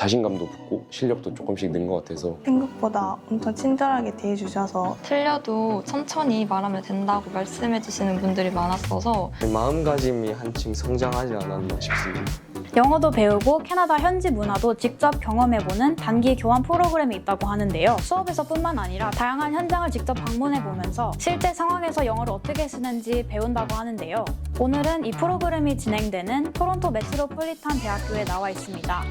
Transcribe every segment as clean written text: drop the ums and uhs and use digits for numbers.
자신감도 붙고 실력도 조금씩 는 것 같아서 생각보다 엄청 친절하게 대해주셔서 틀려도 천천히 말하면 된다고 말씀해주시는 분들이 많았어서 마음가짐이 한층 성장하지 않았나 싶습니다. 영어도 배우고 캐나다 현지 문화도 직접 경험해보는 단기 교환 프로그램이 있다고 하는데요. 수업에서뿐만 아니라 다양한 현장을 직접 방문해보면서 실제 상황에서 영어를 어떻게 쓰는지 배운다고 하는데요. 오늘은 이 프로그램이 진행되는 토론토 메트로폴리탄 대학교에 나와 있습니다.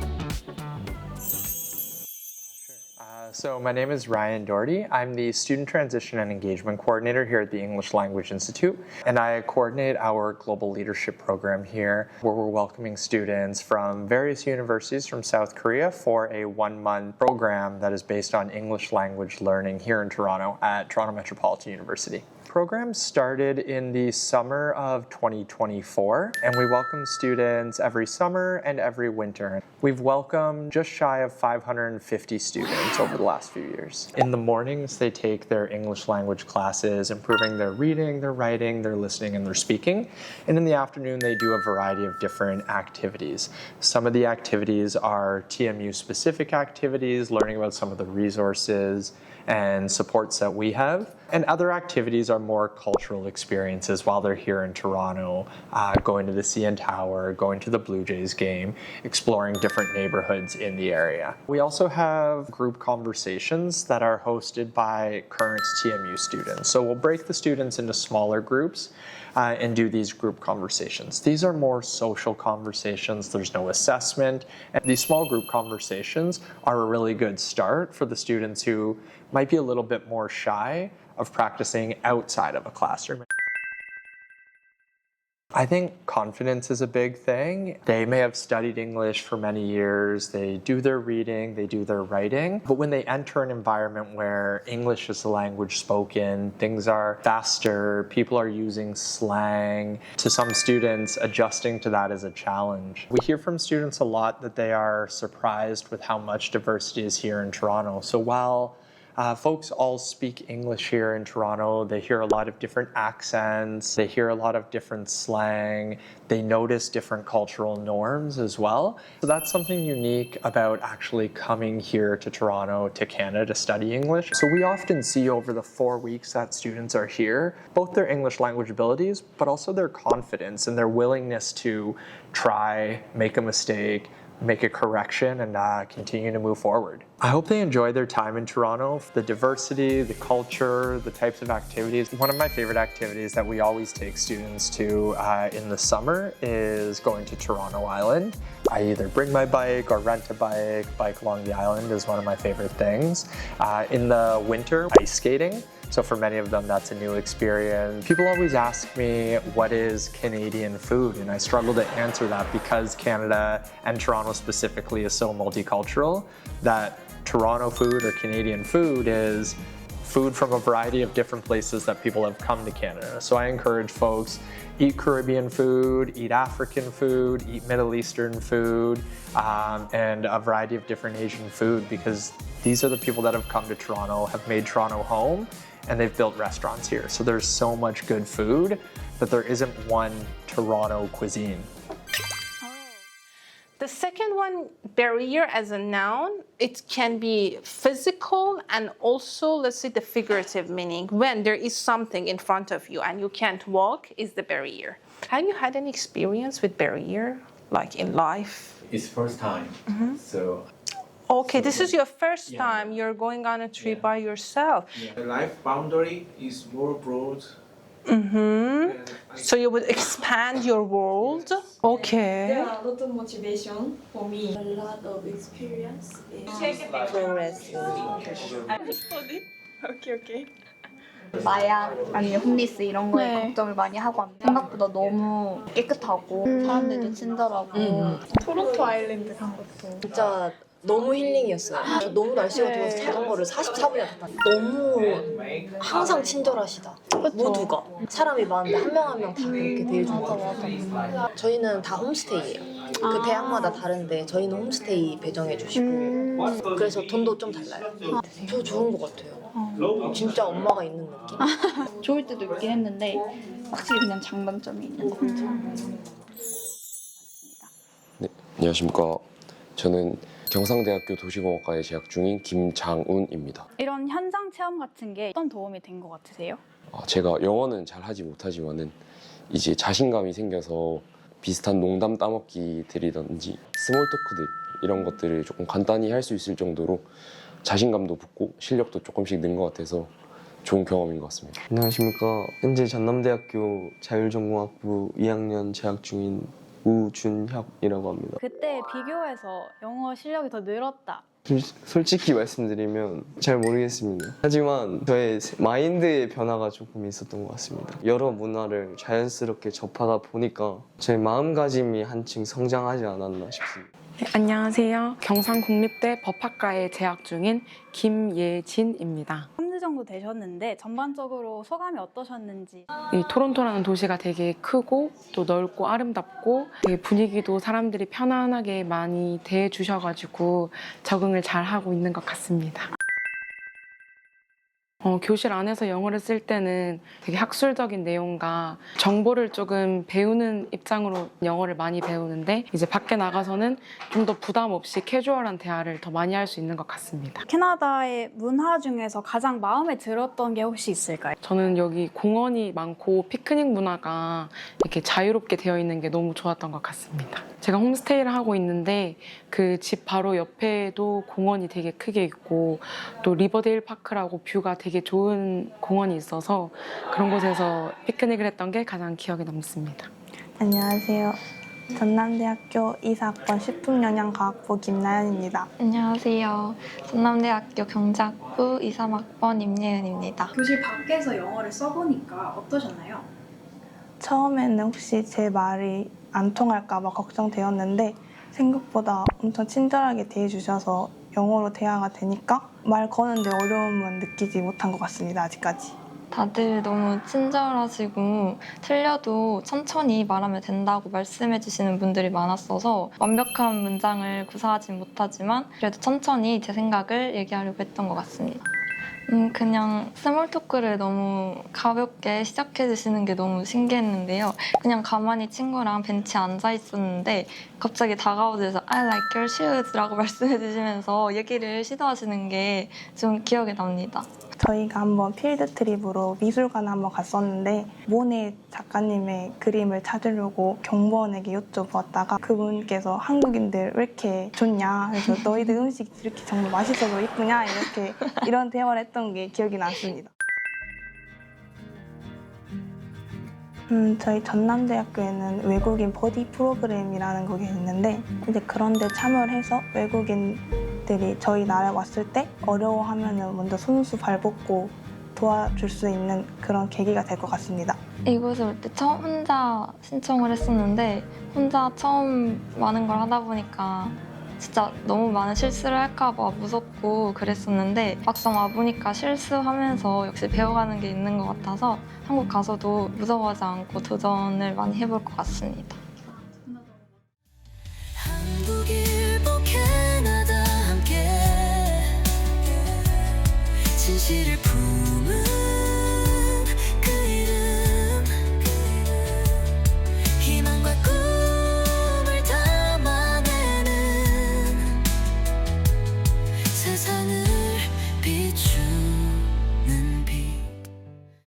So my name is Ryan Doherty. I'm the Student Transition and Engagement Coordinator here at the English Language Institute, and I coordinate our Global Leadership Program here, where we're welcoming students from various universities from South Korea for a one-month program that is based on English language learning here in Toronto at Toronto Metropolitan University. Program started in the summer of 2024, and we welcome students every summer and every winter. We've welcomed just shy of 550 students over the last few years. In the mornings, they take their English language classes, improving their reading, their writing, their listening, and their speaking. And in the afternoon, they do a variety of different activities. Some of the activities are TMU-specific activities, learning about some of the resources and supports that we have. And other activities are more cultural experiences while they're here in Toronto, going to the CN Tower, going to the Blue Jays game, exploring different neighborhoods in the area. We also have group conversations that are hosted by current TMU students. So we'll break the students into smaller groups and do these group conversations. These are more social conversations. There's no assessment. And these small group conversations are a really good start for the students who might be a little bit more shy of practicing outside of a classroom. I think confidence is a big thing. They may have studied English for many years, they do their reading, they do their writing, but when they enter an environment where English is the language spoken, things are faster, people are using slang, to some students, adjusting to that is a challenge. We hear from students a lot that they are surprised with how much diversity is here in Toronto. So while folks all speak English here in Toronto, they hear a lot of different accents, they hear a lot of different slang, they notice different cultural norms as well. So that's something unique about actually coming here to Toronto, to Canada, to study English. So we often see over the 4 weeks that students are here, both their English language abilities, but also their confidence and their willingness to try, make a mistake, make a correction, and continue to move forward. I hope they enjoy their time in Toronto. The diversity, the culture, the types of activities. One of my favorite activities that we always take students to in the summer is going to Toronto Island. I either bring my bike or rent a bike along the island is one of my favorite things. In the winter, ice skating. So for many of them, that's a new experience. People always ask me, what is Canadian food? And I struggle to answer that because Canada, and Toronto specifically, is so multicultural that Toronto food or Canadian food is food from a variety of different places that people have come to Canada. So I encourage folks, eat Caribbean food, eat African food, eat Middle Eastern food, and a variety of different Asian food, because these are the people that have come to Toronto, have made Toronto home, and they've built restaurants here. So there's so much good food that there isn't one Toronto cuisine. The second one, barrier as a noun, it can be physical and also, let's say, the figurative meaning. When there is something in front of you and you can't walk is the barrier. Have you had any experience with barrier, like in life? It's first time, so Okay, this is your first Yeah. time you're going on a trip Yeah. by yourself. the life boundary is more broad. So you would expand your world. Yes. Okay. There are a lot of motivation for me. A lot of experience. 마약 아니면 홈리스 이런 거에 네. 걱정을 많이 하고 합니다. 생각보다 너무 깨끗하고 사람들도 친절하고 토론토 아일랜드 간 것도 진짜 너무 힐링이었어요. 너무 날씨가 좋아서 자전거를 44분이나 탔다. 너무 항상 친절하시다. 모두가. 사람이 많은데 한 명 한 명 다 그렇게 대해준 것 같아요. 저희는 다 홈스테이예요. 그 대학마다 다른데 저희는 홈스테이 배정해 주시고 그래서 돈도 좀 달라요. 저 좋은 것 같아요. 진짜 엄마가 있는 느낌. 좋을 때도 있긴 했는데 확실히 그냥 장단점이 있는 것 같아요. 네, 안녕하십니까. 저는 경상대학교 도시공학과에 재학 중인 김장운입니다. 이런 현장 체험 같은 게 어떤 도움이 된 것 같으세요? 제가 영어는 잘 하지 못하지만은 이제 자신감이 생겨서 비슷한 농담 따먹기들이든지 스몰 토크들 이런 것들을 조금 간단히 할 수 있을 정도로 자신감도 붙고 실력도 조금씩 는 것 같아서 좋은 경험인 것 같습니다. 안녕하십니까. 현재 전남대학교 자율전공학부 2학년 재학 중인 우준혁이라고 합니다. 그때 비교해서 영어 실력이 더 늘었다. 솔직히 말씀드리면 잘 모르겠습니다. 하지만 저의 마인드의 변화가 조금 있었던 것 같습니다. 여러 문화를 자연스럽게 접하다 보니까 제 마음가짐이 한층 성장하지 않았나 싶습니다. 네, 안녕하세요. 경상국립대 법학과에 재학 중인 김예진입니다. 3주 정도 되셨는데 전반적으로 소감이 어떠셨는지. 이 토론토라는 도시가 되게 크고 또 넓고 아름답고 되게 분위기도 사람들이 편안하게 많이 대해주셔가지고 적응을 잘 하고 있는 것 같습니다. 교실 안에서 영어를 쓸 때는 되게 학술적인 내용과 정보를 조금 배우는 입장으로 영어를 많이 배우는데 이제 밖에 나가서는 좀 더 부담 없이 캐주얼한 대화를 더 많이 할 수 있는 것 같습니다. 캐나다의 문화 중에서 가장 마음에 들었던 게 혹시 있을까요? 저는 여기 공원이 많고 피크닉 문화가 이렇게 자유롭게 되어 있는 게 너무 좋았던 것 같습니다. 제가 홈스테이를 하고 있는데 그 집 바로 옆에도 공원이 되게 크게 있고 또 리버데일 파크라고 뷰가 되게 좋은 공원이 있어서 그런 곳에서 피크닉을 했던 게 가장 기억에 남습니다. 안녕하세요. 전남대학교 이사학번 식품영양과학부 김나연입니다. 안녕하세요. 전남대학교 경제학부 23학번 임예은입니다. 교실 밖에서 영어를 써보니까 어떠셨나요? 처음에는 혹시 제 말이 안 통할까 봐 걱정되었는데 생각보다 엄청 친절하게 대해주셔서 영어로 대화가 되니까 말 거는데 어려움은 느끼지 못한 것 같습니다. 아직까지. 다들 너무 친절하시고 틀려도 천천히 말하면 된다고 말씀해 주시는 분들이 많았어서 완벽한 문장을 구사하진 못하지만 그래도 천천히 제 생각을 얘기하려고 했던 것 같습니다. 그냥 스몰 토크를 너무 가볍게 시작해 주시는 게 너무 신기했는데요. 그냥 가만히 친구랑 벤치에 앉아 있었는데 갑자기 다가오셔서 I like your shoes 라고 말씀해 주시면서 얘기를 시도하시는 게 좀 기억에 납니다. 저희가 한번 필드 트립으로 미술관에 한번 갔었는데 모네 작가님의 그림을 찾으려고 경보원에게 여쭤보았다가 그분께서 한국인들 왜 이렇게 좋냐 그래서 너희들 음식 이렇게 정말 맛있어서 이쁘냐 이렇게 이런 대화를 했던 게 기억이 났습니다. 저희 전남대학교에는 외국인 버디 프로그램이라는 게 있는데 이제 그런 데 참여를 해서 외국인들이 저희 나라에 왔을 때 어려워하면 먼저 손수 발벗고 도와줄 수 있는 그런 계기가 될 것 같습니다. 이곳에 올 때 처음 혼자 신청을 했었는데 혼자 처음 많은 걸 하다 보니까 진짜 너무 많은 실수를 할까 봐 무섭고 그랬었는데 막상 와보니까 실수하면서 역시 배워가는 게 있는 것 같아서 한국 가서도 무서워하지 않고 도전을 많이 해볼 것 같습니다. 한국, 일본, 캐나다 함께 진실을 품